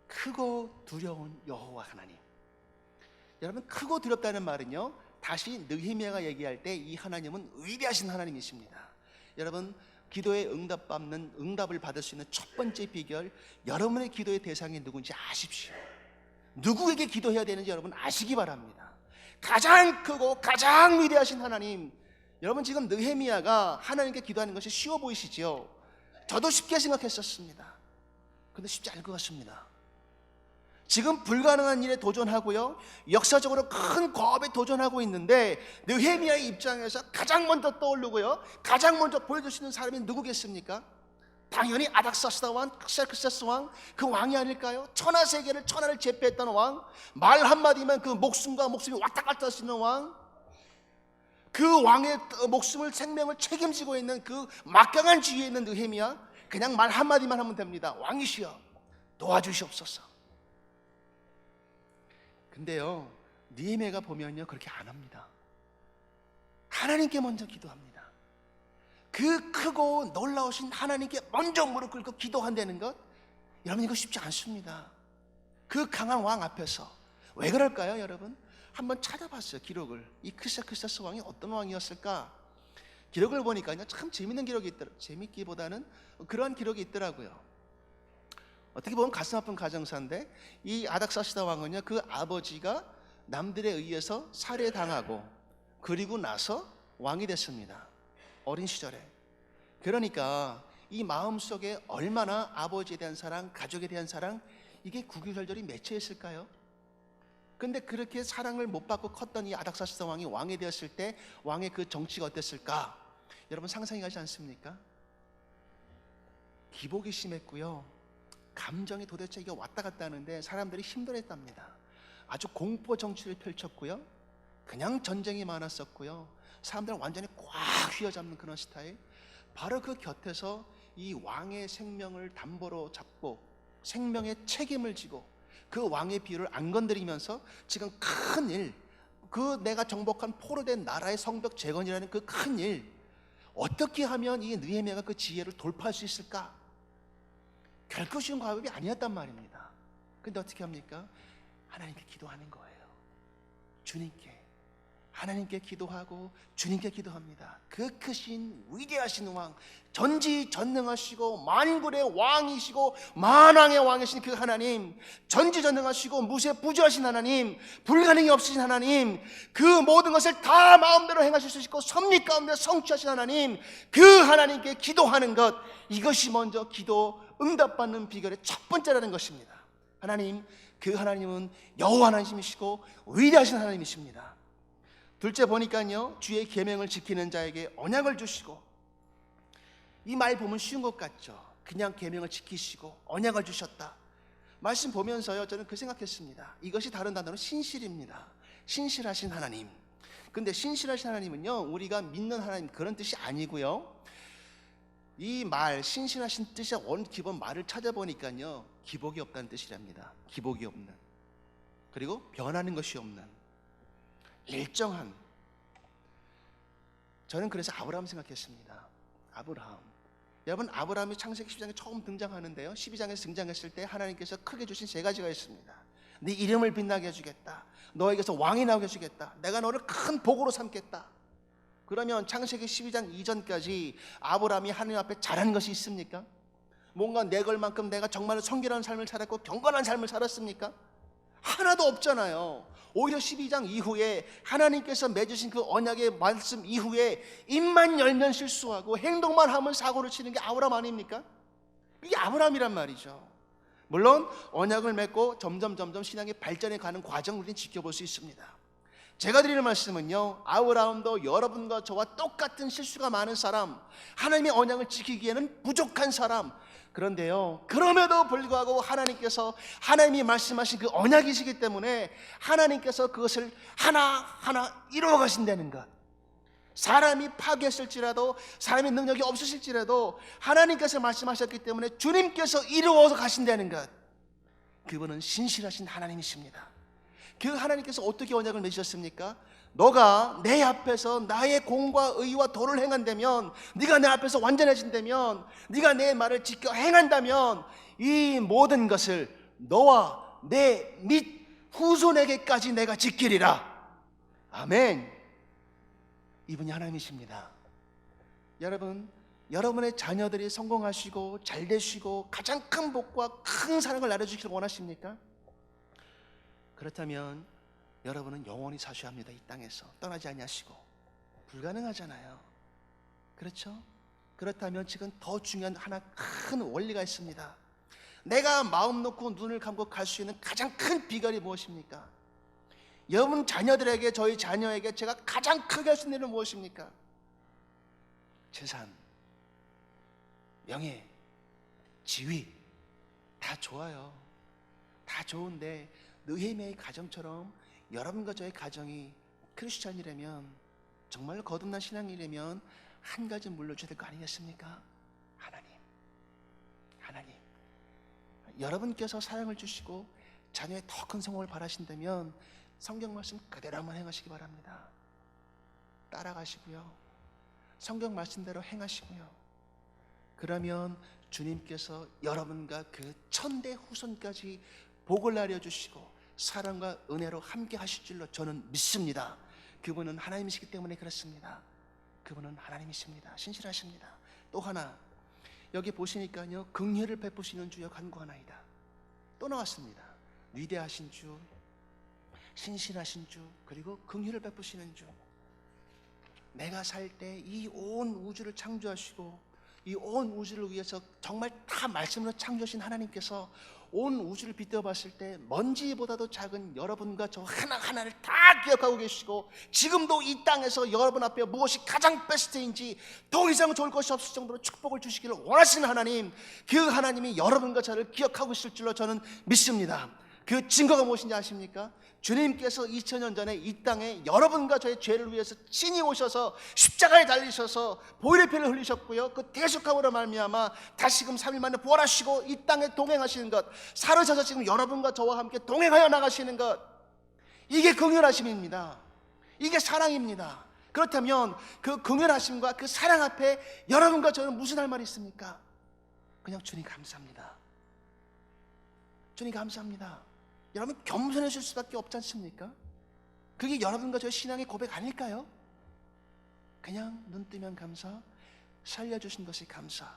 크고 두려운 여호와 하나님. 여러분, 크고 두렵다는 말은요, 다시 느헤미야가 얘기할 때 이 하나님은 위대하신 하나님이십니다. 여러분, 기도에 응답을 받을 수 있는 첫 번째 비결, 여러분의 기도의 대상이 누군지 아십시오. 누구에게 기도해야 되는지 여러분 아시기 바랍니다. 가장 크고 가장 위대하신 하나님. 여러분, 지금 느헤미야가 하나님께 기도하는 것이 쉬워 보이시죠? 저도 쉽게 생각했었습니다. 그런데 쉽지 않을 것 같습니다. 지금 불가능한 일에 도전하고요, 역사적으로 큰 과업에 도전하고 있는데, 느헤미야의 입장에서 가장 먼저 떠오르고요, 가장 먼저 보여줄 수 있는 사람이 누구겠습니까? 당연히 아닥사스다 왕, 흑셀크세스 왕, 그 왕이 아닐까요? 천하를 제패했던 왕, 말 한마디면 그 목숨과 목숨이 왔다 갔다 할 수 있는 왕, 그 왕의 목숨을, 생명을 책임지고 있는 그 막강한 지위에 있는 느헤미야, 그냥 말 한마디만 하면 됩니다. 왕이시여 도와주시옵소서. 근데요, 느헤미야가 보면요, 그렇게 안 합니다. 하나님께 먼저 기도합니다. 그 크고 놀라우신 하나님께 먼저 무릎 꿇고 기도한다는 것, 여러분, 이거 쉽지 않습니다. 그 강한 왕 앞에서. 왜 그럴까요, 여러분? 한번 찾아봤어요, 기록을. 이 흑셀크세스 왕이 어떤 왕이었을까? 기록을 보니까요, 참 재밌는 기록이 있더라고요. 재밌기보다는 그러한 기록이 있더라고요. 어떻게 보면 가슴 아픈 가정사인데, 이 아닥사스다 왕은요, 그 아버지가 남들에 의해서 살해당하고 그리고 나서 왕이 됐습니다. 어린 시절에. 그러니까 이 마음속에 얼마나 아버지에 대한 사랑, 가족에 대한 사랑, 이게 구구절절히 맺혀 있을까요? 근데 그렇게 사랑을 못 받고 컸던 이 아닥사스다 왕이 왕이 되었을 때 왕의 그 정치가 어땠을까? 여러분, 상상이 가지 않습니까? 기복이 심했고요, 감정이 도대체 이게 왔다 갔다 하는데 사람들이 힘들었답니다. 아주 공포 정치를 펼쳤고요, 그냥 전쟁이 많았었고요, 사람들은 완전히 꽉 휘어잡는 그런 스타일. 바로 그 곁에서 이 왕의 생명을 담보로 잡고 생명의 책임을 지고 그 왕의 비유를 안 건드리면서 지금 큰 일, 그 내가 정복한 포로된 나라의 성벽 재건이라는 그 큰 일, 어떻게 하면 이 느헤미야가 그 지혜를 돌파할 수 있을까? 결코 쉬운 과업이 아니었단 말입니다. 근데 어떻게 합니까? 하나님께 기도하는 거예요. 주님께. 하나님께 기도하고 주님께 기도합니다. 그 크신 위대하신 왕, 전지전능하시고 만군의 왕이시고 만왕의 왕이신 그 하나님, 전지전능하시고 무세부조하신 하나님, 불가능이 없으신 하나님, 그 모든 것을 다 마음대로 행하실 수 있고 섭리 가운데 성취하신 하나님, 그 하나님께 기도하는 것, 이것이 먼저 기도 응답받는 비결의 첫 번째라는 것입니다. 하나님, 그 하나님은 여호와 하나님이시고 위대하신 하나님이십니다. 둘째 보니까요, 주의 계명을 지키는 자에게 언약을 주시고. 이 말 보면 쉬운 것 같죠? 그냥 계명을 지키시고 언약을 주셨다. 말씀 보면서요, 저는 그 생각했습니다. 이것이 다른 단어로 신실입니다. 신실하신 하나님. 근데 신실하신 하나님은요, 우리가 믿는 하나님 그런 뜻이 아니고요, 이 말 신실하신 뜻의 원 기본 말을 찾아보니까요, 기복이 없다는 뜻이랍니다. 기복이 없는, 그리고 변하는 것이 없는, 일정한. 저는 그래서 아브라함 생각했습니다. 아브라함. 여러분, 아브라함이 창세기 12장에 처음 등장하는데요, 12장에서 등장했을 때 하나님께서 크게 주신 세 가지가 있습니다. 네 이름을 빛나게 해주겠다, 너에게서 왕이 나오게 해주겠다, 내가 너를 큰 복으로 삼겠다. 그러면 창세기 12장 이전까지 아브라함이 하나님 앞에 잘한 것이 있습니까? 뭔가 내 걸 만큼 내가 정말로 성결한 삶을 살았고 경건한 삶을 살았습니까? 하나도 없잖아요. 오히려 12장 이후에 하나님께서 맺으신 그 언약의 말씀 이후에 입만 열면 실수하고 행동만 하면 사고를 치는 게 아브라함 아닙니까? 이게 아브라함이란 말이죠. 물론 언약을 맺고 점점 신앙의 발전해 가는 과정을 우리는 지켜볼 수 있습니다. 제가 드리는 말씀은요, 아브라함도 여러분과 저와 똑같은 실수가 많은 사람, 하나님의 언약을 지키기에는 부족한 사람. 그런데요, 그럼에도 불구하고 하나님께서 하나님이 말씀하신 그 언약이시기 때문에 하나님께서 그것을 하나하나 이루어 가신다는 것. 사람이 파괴했을지라도, 사람의 능력이 없으실지라도 하나님께서 말씀하셨기 때문에 주님께서 이루어서 가신다는 것. 그분은 신실하신 하나님이십니다. 그 하나님께서 어떻게 언약을 맺으셨습니까? 너가 내 앞에서 나의 공과 의와 도를 행한다면, 네가 내 앞에서 완전해진다면, 네가 내 말을 지켜 행한다면 이 모든 것을 너와 내 및 후손에게까지 내가 지키리라. 아멘. 이분이 하나님이십니다. 여러분, 여러분의 자녀들이 성공하시고 잘 되시고 가장 큰 복과 큰 사랑을 나눠주시길 원하십니까? 그렇다면 여러분은 영원히 사셔야 합니다. 이 땅에서 떠나지 아니하시고. 불가능하잖아요. 그렇죠? 그렇다면 지금 더 중요한 하나 큰 원리가 있습니다. 내가 마음 놓고 눈을 감고 갈 수 있는 가장 큰 비결이 무엇입니까? 여러분 자녀들에게, 저희 자녀에게 제가 가장 크게 할 수 있는 일은 무엇입니까? 재산, 명예, 지위 다 좋아요. 다 좋은데 느헤미야의 가정처럼 여러분과 저의 가정이 크리스찬이라면, 정말 거듭난 신앙이라면 한 가지 물려줘야 될 거 아니겠습니까? 하나님. 여러분께서 사랑을 주시고 자녀의 더 큰 성공을 바라신다면 성경 말씀 그대로만 행하시기 바랍니다. 따라가시고요, 성경 말씀대로 행하시고요. 그러면 주님께서 여러분과 그 천대 후손까지 복을 나려주시고 사랑과 은혜로 함께 하실 줄로 저는 믿습니다. 그분은 하나님이시기 때문에 그렇습니다. 그분은 하나님이십니다. 신실하십니다. 또 하나, 여기 보시니까요, 긍휼을 베푸시는 주여 간구하나이다. 또 나왔습니다. 위대하신 주, 신실하신 주, 그리고 긍휼을 베푸시는 주. 내가 살 때 이 온 우주를 창조하시고 이 온 우주를 위해서 정말 다 말씀으로 창조하신 하나님께서 온 우주를 빗대어봤을 때 먼지보다도 작은 여러분과 저 하나하나를 다 기억하고 계시고, 지금도 이 땅에서 여러분 앞에 무엇이 가장 베스트인지 더 이상 좋을 것이 없을 정도로 축복을 주시기를 원하시는 하나님, 그 하나님이 여러분과 저를 기억하고 있을 줄로 저는 믿습니다. 그 증거가 무엇인지 아십니까? 주님께서 2000년 전에 이 땅에 여러분과 저의 죄를 위해서 친히 오셔서 십자가에 달리셔서 보혈의 피를 흘리셨고요, 그 대속함으로 말미암아 다시금 3일 만에 부활하시고 이 땅에 동행하시는 것, 살으셔서 지금 여러분과 저와 함께 동행하여 나가시는 것, 이게 긍휼하심입니다. 이게 사랑입니다. 그렇다면 그 긍휼하심과 그 사랑 앞에 여러분과 저는 무슨 할 말이 있습니까? 그냥 주님 감사합니다. 주님 감사합니다. 여러분 겸손해질 수밖에 없지 않습니까? 그게 여러분과 저의 신앙의 고백 아닐까요? 그냥 눈 뜨면 감사, 살려주신 것이 감사.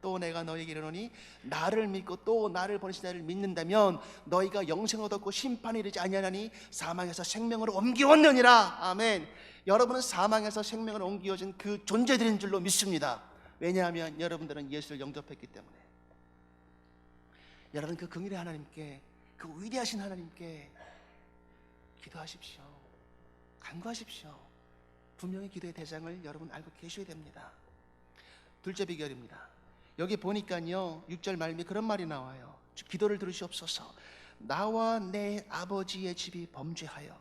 또 내가 너희에게 이르노니 나를 믿고 또 나를 보내신 자를 믿는다면 너희가 영생을 얻었고 심판에 이르지 아니하나니 사망에서 생명으로 옮겨왔느니라. 아멘. 여러분은 사망에서 생명으로 옮겨진 그 존재들인 줄로 믿습니다. 왜냐하면 여러분들은 예수를 영접했기 때문에. 여러분 그 긍휼의 하나님께, 그 위대하신 하나님께 기도하십시오. 간구하십시오. 분명히 기도의 대상을 여러분 알고 계셔야 됩니다. 둘째 비결입니다. 여기 보니까요, 6절 말씀에 그런 말이 나와요. 기도를 들으시옵소서. 나와 내 아버지의 집이 범죄하여.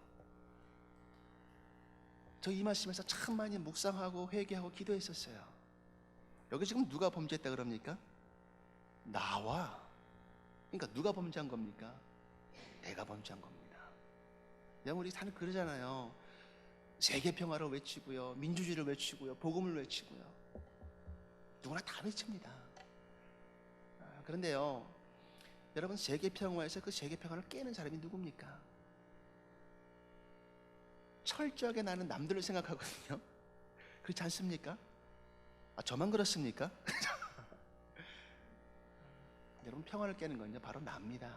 저 이 말씀에서 참 많이 묵상하고 회개하고 기도했었어요. 여기 지금 누가 범죄했다 그럽니까? 나와. 그러니까 누가 범죄한 겁니까? 내가 범죄한 겁니다. 여러분 우리 사는 그러잖아요. 세계 평화를 외치고요, 민주주의를 외치고요, 복음을 외치고요. 누구나 다 외칩니다. 그런데요, 여러분 세계 평화에서 그 세계 평화를 깨는 사람이 누굽니까? 철저하게 나는 남들을 생각하거든요. 그렇지 않습니까? 저만 그렇습니까? 여러분 평화를 깨는 건요 바로 납니다.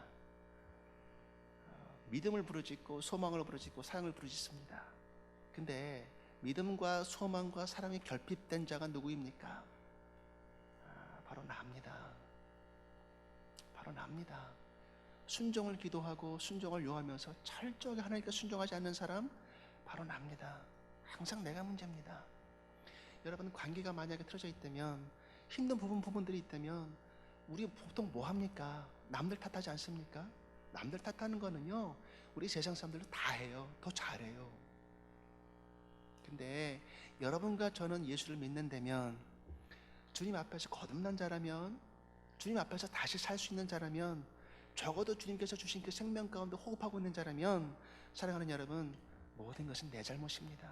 믿음을 부르짖고 소망을 부르짖고 사랑을 부르짖습니다. 근데 믿음과 소망과 사랑이 결핍된 자가 누구입니까? 바로 나입니다. 바로 나입니다. 순종을 기도하고 순종을 요하면서 철저하게 하나님께 순종하지 않는 사람 바로 나입니다. 항상 내가 문제입니다. 여러분, 관계가 만약에 틀어져 있다면, 힘든 부분들이 있다면 우리 보통 뭐 합니까? 남들 탓하지 않습니까? 남들 탓하는 거는요, 우리 세상 사람들도 다 해요. 더 잘해요. 근데 여러분과 저는 예수를 믿는다면, 주님 앞에서 거듭난 자라면, 주님 앞에서 다시 살 수 있는 자라면, 적어도 주님께서 주신 그 생명 가운데 호흡하고 있는 자라면, 사랑하는 여러분, 모든 것은 내 잘못입니다.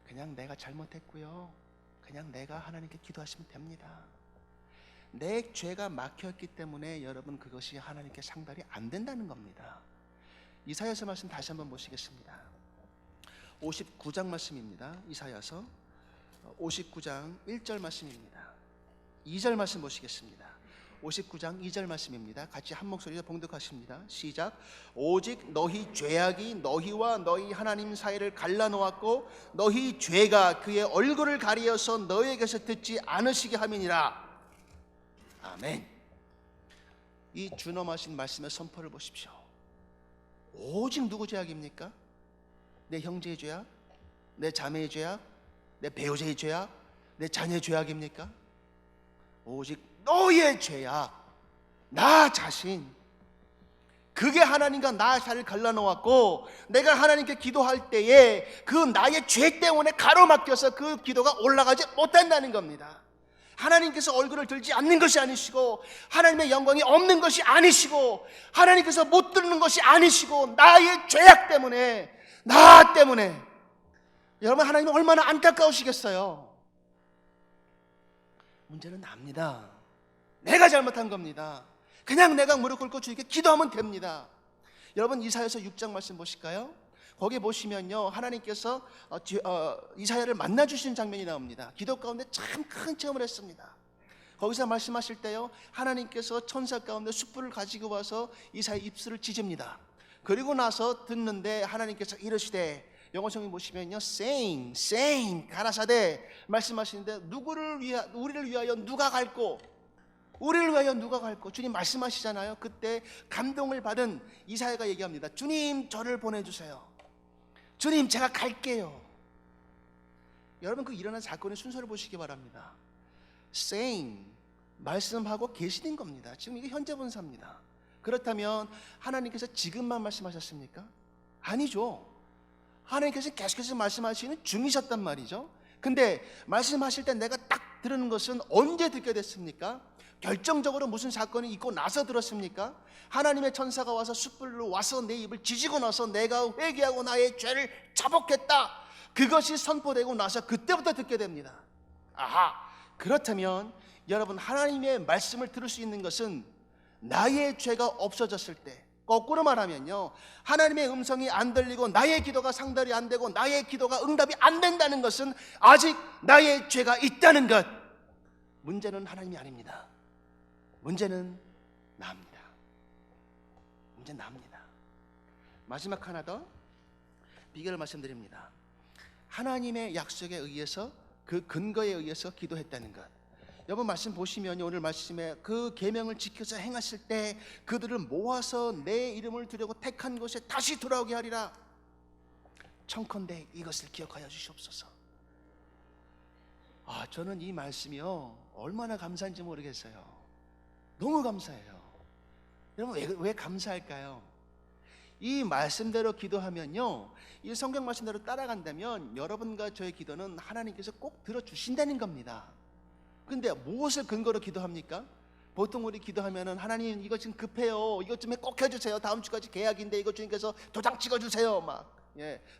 그냥 내가 잘못했고요, 그냥 내가 하나님께 기도하시면 됩니다. 내 죄가 막혔기 때문에 여러분, 그것이 하나님께 상달이 안 된다는 겁니다. 이사야서 말씀 다시 한번 보시겠습니다. 59장 말씀입니다. 이사야서 59장 1절 말씀입니다. 2절 말씀 보시겠습니다. 59장 2절 말씀입니다. 같이 한 목소리로 봉독하십니다. 시작. 오직 너희 죄악이 너희와 너희 하나님 사이를 갈라놓았고 너희 죄가 그의 얼굴을 가리어서 너희에게서 듣지 않으시게 함이니라. 아멘. 이 준엄하신 말씀의 선포를 보십시오. 오직 누구 죄악입니까? 내 형제의 죄악? 내 자매의 죄악? 내 배우자의 죄악? 내 자녀의 죄악입니까? 오직 너의 죄악, 나 자신, 그게 하나님과 나 사이를 갈라놓았고 내가 하나님께 기도할 때에 그 나의 죄 때문에 가로막혀서 그 기도가 올라가지 못한다는 겁니다. 하나님께서 얼굴을 들지 않는 것이 아니시고 하나님의 영광이 없는 것이 아니시고 하나님께서 못 듣는 것이 아니시고 나의 죄악 때문에, 나 때문에. 여러분, 하나님은 얼마나 안타까우시겠어요. 문제는 납니다. 내가 잘못한 겁니다. 그냥 내가 무릎 꿇고 주님께 기도하면 됩니다. 여러분, 이사야서 6장 말씀 보실까요? 거기 보시면요, 하나님께서 이사야를 만나주시는 장면이 나옵니다. 기도 가운데 참 큰 체험을 했습니다. 거기서 말씀하실 때요, 하나님께서 천사 가운데 숯불을 가지고 와서 이사야의 입술을 찢습니다. 그리고 나서 듣는데 하나님께서 이르시되, 영어 성경 보시면요, saying 가라사대 말씀하시는데, 우리를 위하여 누가 갈고, 우리를 위하여 누가 갈고, 주님 말씀하시잖아요. 그때 감동을 받은 이사야가 얘기합니다. 주님, 저를 보내주세요. 주님, 제가 갈게요. 여러분, 그 일어난 사건의 순서를 보시기 바랍니다. saying, 말씀하고 계시는 겁니다. 지금 이게 현재 분사입니다. 그렇다면 하나님께서 지금만 말씀하셨습니까? 아니죠. 하나님께서 계속해서 말씀하시는 중이셨단 말이죠. 근데 말씀하실 때 내가 딱 들은 것은 언제 듣게 됐습니까? 결정적으로 무슨 사건이 있고 나서 들었습니까? 하나님의 천사가 와서 숯불로 와서 내 입을 지지고 나서 내가 회개하고 나의 죄를 자복했다, 그것이 선포되고 나서 그때부터 듣게 됩니다. 아하, 그렇다면 여러분, 하나님의 말씀을 들을 수 있는 것은 나의 죄가 없어졌을 때, 거꾸로 말하면요, 하나님의 음성이 안 들리고 나의 기도가 상달이 안 되고 나의 기도가 응답이 안 된다는 것은 아직 나의 죄가 있다는 것. 문제는 하나님이 아닙니다. 문제는 나입니다. 문제는 나입니다. 마지막 하나 더 비결을 말씀드립니다. 하나님의 약속에 의해서, 그 근거에 의해서 기도했다는 것. 여러분, 말씀 보시면 오늘 말씀에 그 계명을 지켜서 행하실 때 그들을 모아서 내 이름을 두려고 택한 곳에 다시 돌아오게 하리라. 청컨대 이것을 기억하여 주시옵소서. 저는 이 말씀이요, 얼마나 감사한지 모르겠어요. 너무 감사해요. 여러분, 왜 감사할까요? 이 말씀대로 기도하면요, 이 성경 말씀대로 따라간다면 여러분과 저의 기도는 하나님께서 꼭 들어주신다는 겁니다. 근데 무엇을 근거로 기도합니까? 보통 우리 기도하면은, 하나님 이거 지금 급해요, 이것 좀 꼭 해주세요, 다음 주까지 계약인데 이거 주님께서 도장 찍어주세요, 막.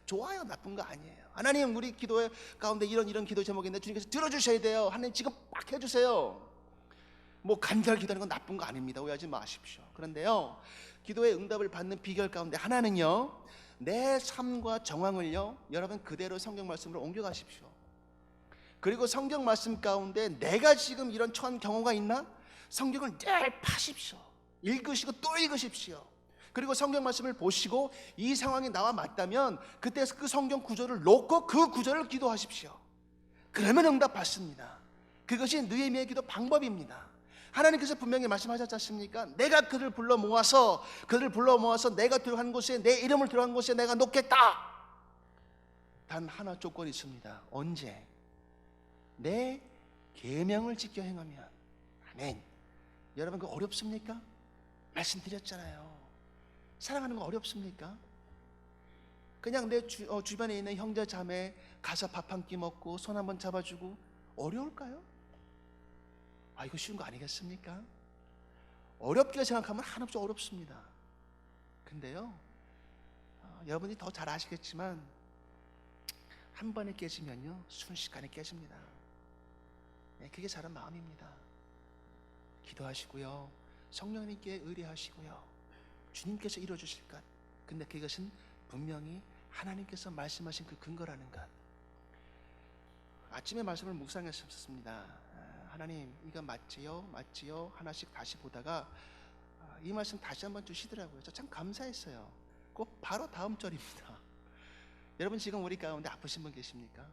좋아요, 나쁜 거 아니에요. 하나님, 우리 기도 가운데 이런 기도 제목인데 주님께서 들어주셔야 돼요. 하나님 지금 막 해주세요. 뭐 간절히 기도하는 건 나쁜 거 아닙니다. 오해하지 마십시오. 그런데요, 기도의 응답을 받는 비결 가운데 하나는요, 내 삶과 정황을요, 여러분 그대로 성경 말씀으로 옮겨가십시오. 그리고 성경 말씀 가운데 내가 지금 이런 처한 경우가 있나? 성경을 늘 파십시오. 읽으시고 또 읽으십시오. 그리고 성경 말씀을 보시고 이 상황이 나와 맞다면 그때 그 성경 구절을 놓고 그 구절을 기도하십시오. 그러면 응답 받습니다. 그것이 느헤미야의 기도 방법입니다. 하나님께서 분명히 말씀하셨지 않습니까? 내가 그를 불러 모아서 내가 들어간 곳에, 내 이름을 들어간 곳에 내가 놓겠다. 단 하나 조건이 있습니다. 언제? 내 계명을 지켜 행하면. 아멘. 여러분, 그거 어렵습니까? 말씀드렸잖아요. 사랑하는 거 어렵습니까? 그냥 내 주변에 있는 형제 자매 가서 밥 한 끼 먹고 손 한번 잡아주고 어려울까요? 이거 쉬운 거 아니겠습니까? 어렵게 생각하면 한없이 어렵습니다. 근데요, 여러분이 더 잘 아시겠지만 한 번에 깨지면요 순식간에 깨집니다. 그게 사람 마음입니다. 기도하시고요, 성령님께 의뢰하시고요, 주님께서 이루어주실 것. 근데 그것은 분명히 하나님께서 말씀하신 그 근거라는 것. 아침에 말씀을 묵상했었습니다. 하나님, 이거 맞지요? 하나씩 다시 보다가 이 말씀 다시 한번 주시더라고요. 저 참 감사했어요. 꼭 바로 다음 절입니다. 여러분, 지금 우리 가운데 아프신 분 계십니까?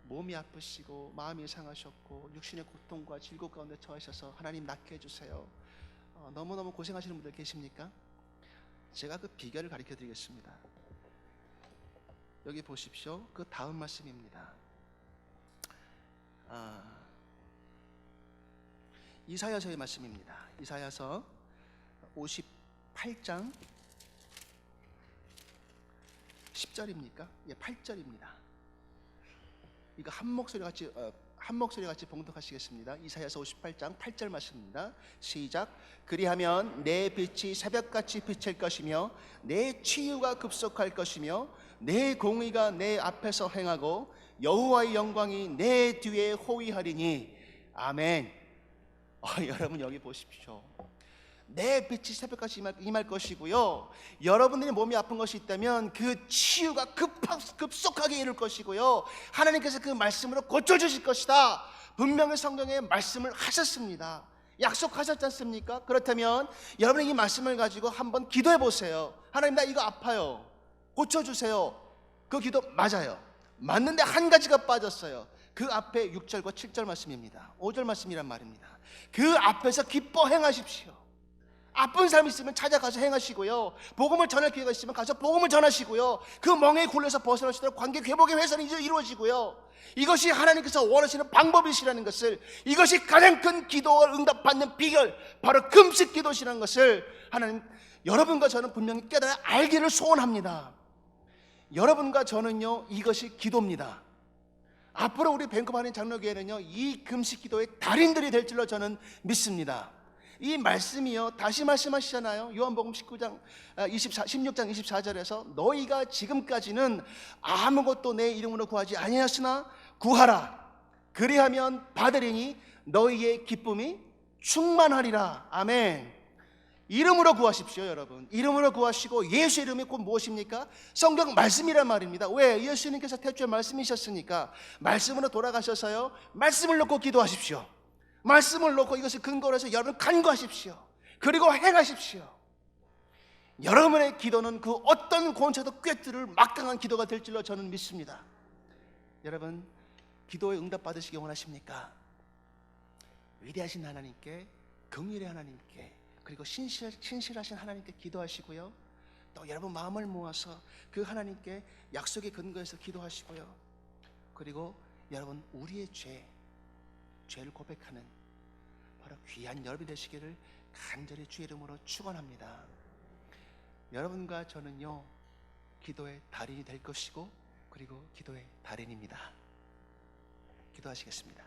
몸이 아프시고 마음이 상하셨고 육신의 고통과 질곡 가운데 처하셔서 하나님 낫게 해주세요. 너무너무 고생하시는 분들 계십니까? 제가 그 비결을 가르쳐 드리겠습니다. 여기 보십시오. 그 다음 말씀입니다. 이사야서의 말씀입니다. 이사야서 58장 10절입니까? 8절입니다. 이거 한 목소리 같이 봉독하시겠습니다. 이사야서 58장 8절 말씀입니다. 시작. 그리하면 내 빛이 새벽같이 비칠 것이며 내 치유가 급속할 것이며 내 공의가 내 앞에서 행하고 여호와의 영광이 내 뒤에 호위하리니. 아멘. 여러분, 여기 보십시오. 내 빛이 새벽같이 임할 것이고요, 여러분들이 몸이 아픈 것이 있다면 그 치유가 급속하게 이룰 것이고요, 하나님께서 그 말씀으로 고쳐주실 것이다. 분명히 성경에 말씀을 하셨습니다. 약속하셨지 않습니까? 그렇다면 여러분이 이 말씀을 가지고 한번 기도해 보세요. 하나님, 나 이거 아파요, 고쳐주세요. 그 기도 맞아요. 맞는데 한 가지가 빠졌어요. 그 앞에 6절과 7절 말씀입니다. 5절 말씀이란 말입니다. 그 앞에서 기뻐 행하십시오. 아픈 사람 있으면 찾아가서 행하시고요, 복음을 전할 기회가 있으면 가서 복음을 전하시고요, 그 멍에 굴려서 벗어나시도록 관계 회복의 회선이 이루어지고요, 이것이 하나님께서 원하시는 방법이시라는 것을, 이것이 가장 큰 기도를 응답받는 비결, 바로 금식 기도시라는 것을 하나님, 여러분과 저는 분명히 깨달아 알기를 소원합니다. 여러분과 저는요, 이것이 기도입니다. 앞으로 우리 밴쿠버 한인 장로교회는요, 이 금식 기도의 달인들이 될 줄로 저는 믿습니다. 이 말씀이요, 다시 말씀하시잖아요. 요한복음 16장 24절에서 너희가 지금까지는 아무것도 내 이름으로 구하지 아니하였으나 구하라, 그리하면 받으리니 너희의 기쁨이 충만하리라. 아멘. 이름으로 구하십시오. 여러분, 이름으로 구하시고, 예수 이름이 곧 무엇입니까? 성경 말씀이란 말입니다. 왜? 예수님께서 태초에 말씀이셨으니까 말씀으로 돌아가셔서요, 말씀을 놓고 기도하십시오. 말씀을 놓고 이것을 근거로 해서 여러분 간구하십시오. 그리고 행하십시오. 여러분의 기도는 그 어떤 권세도 꿰뚫을 막강한 기도가 될 줄로 저는 믿습니다. 여러분, 기도에 응답 받으시기 원하십니까? 위대하신 하나님께, 긍휼의 하나님께, 그리고 신실하신 하나님께 기도하시고요, 또 여러분 마음을 모아서 그 하나님께 약속의 근거에서 기도하시고요, 그리고 여러분 우리의 죄를 고백하는 바로 귀한 여러분이 되시기를 간절히 주의 이름으로 축원합니다. 여러분과 저는요, 기도의 달인이 될 것이고, 그리고 기도의 달인입니다. 기도하시겠습니다.